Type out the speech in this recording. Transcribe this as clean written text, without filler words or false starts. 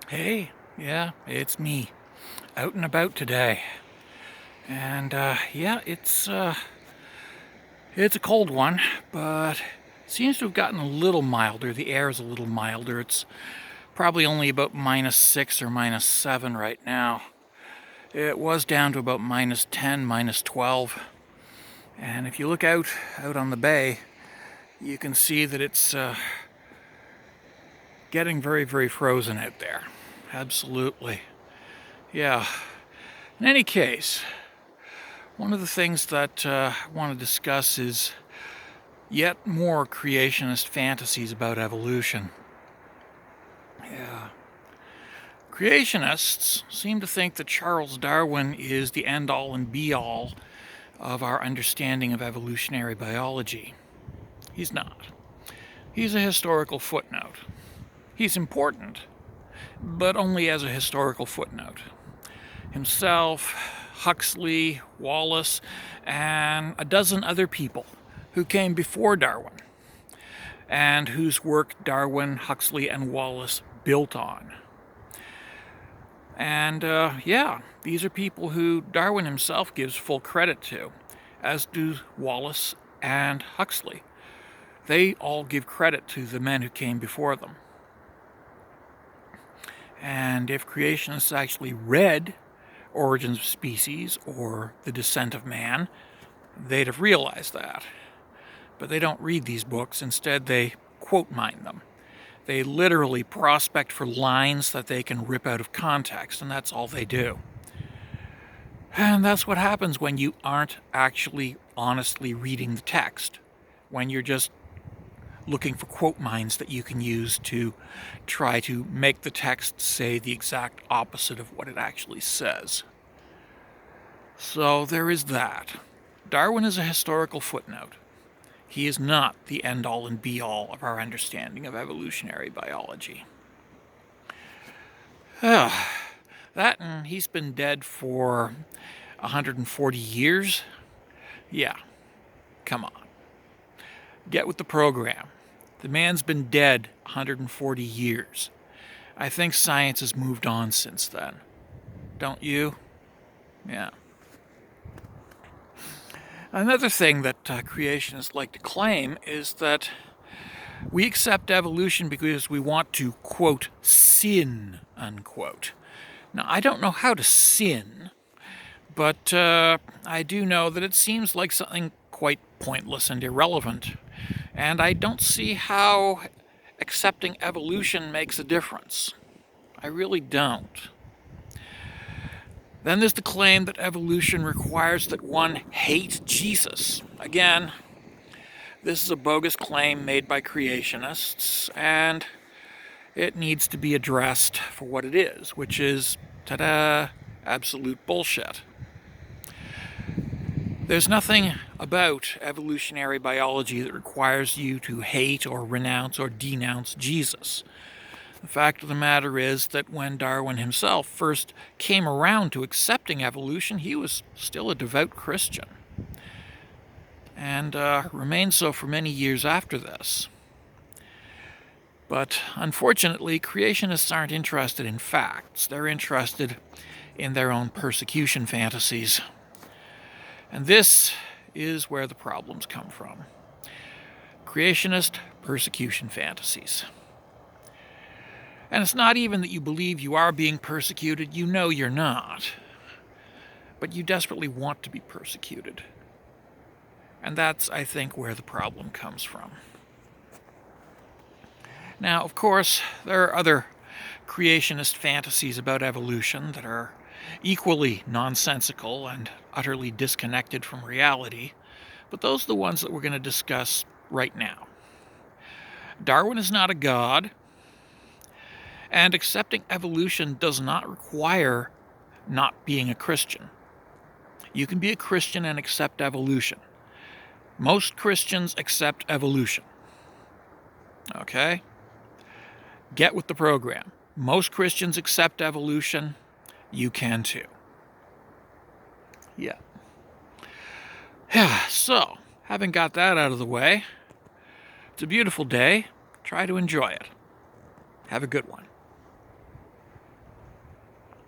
Hey, yeah, it's me, out and about today. And yeah, it's a cold one, but seems to have gotten a little milder. The air is a little milder. It's probably only about -6 or -7 right now. It was down to about -10, -12. And if you look out on the bay, you can see that it's getting very, very frozen out there. Absolutely. Yeah. In any case, one of the things that I want to discuss is yet more creationist fantasies about evolution. Yeah. Creationists seem to think that Charles Darwin is the end all and be all of our understanding of evolutionary biology. He's not. He's a historical footnote. He's important, but only as a historical footnote. Himself, Huxley, Wallace, and a dozen other people who came before Darwin and whose work Darwin, Huxley, and Wallace built on. And yeah, these are people who Darwin himself gives full credit to, as do Wallace and Huxley. They all give credit to the men who came before them. And if creationists actually read Origins of Species or The Descent of Man, they'd have realized that. But they don't read these books. Instead, they quote mine them. They literally prospect for lines that they can rip out of context, and that's all they do. And that's what happens when you aren't actually honestly reading the text, when you're just looking for quote mines that you can use to try to make the text say the exact opposite of what it actually says. So there is that. Darwin is a historical footnote. He is not the end-all and be-all of our understanding of evolutionary biology. That and he's been dead for 140 years. Yeah, come on. Get with the program. The man's been dead 140 years. I think science has moved on since then. Don't you? Yeah. Another thing that creationists like to claim is that we accept evolution because we want to, quote, sin, unquote. Now, I don't know how to sin, but I do know that it seems like something quite pointless and irrelevant. And I don't see how accepting evolution makes a difference. I really don't. Then there's the claim that evolution requires that one hate Jesus. Again, this is a bogus claim made by creationists, and it needs to be addressed for what it is, which is, ta-da, absolute bullshit. There's nothing about evolutionary biology that requires you to hate or renounce or denounce Jesus. The fact of the matter is that when Darwin himself first came around to accepting evolution, he was still a devout Christian, and remained so for many years after this. But unfortunately, creationists aren't interested in facts. They're interested in their own persecution fantasies. And this is where the problems come from. Creationist persecution fantasies. And it's not even that you believe you are being persecuted, you know you're not. But you desperately want to be persecuted. And that's, I think, where the problem comes from. Now, of course, there are other creationist fantasies about evolution that are equally nonsensical and utterly disconnected from reality, but those are the ones that we're going to discuss right now. Darwin is not a god, and accepting evolution does not require not being a Christian. You can be a Christian and accept evolution. Most Christians accept evolution. Okay? Get with the program. Most Christians accept evolution. You can too. Yeah. So, having got that out of the way, it's a beautiful day. Try to enjoy it. Have a good one.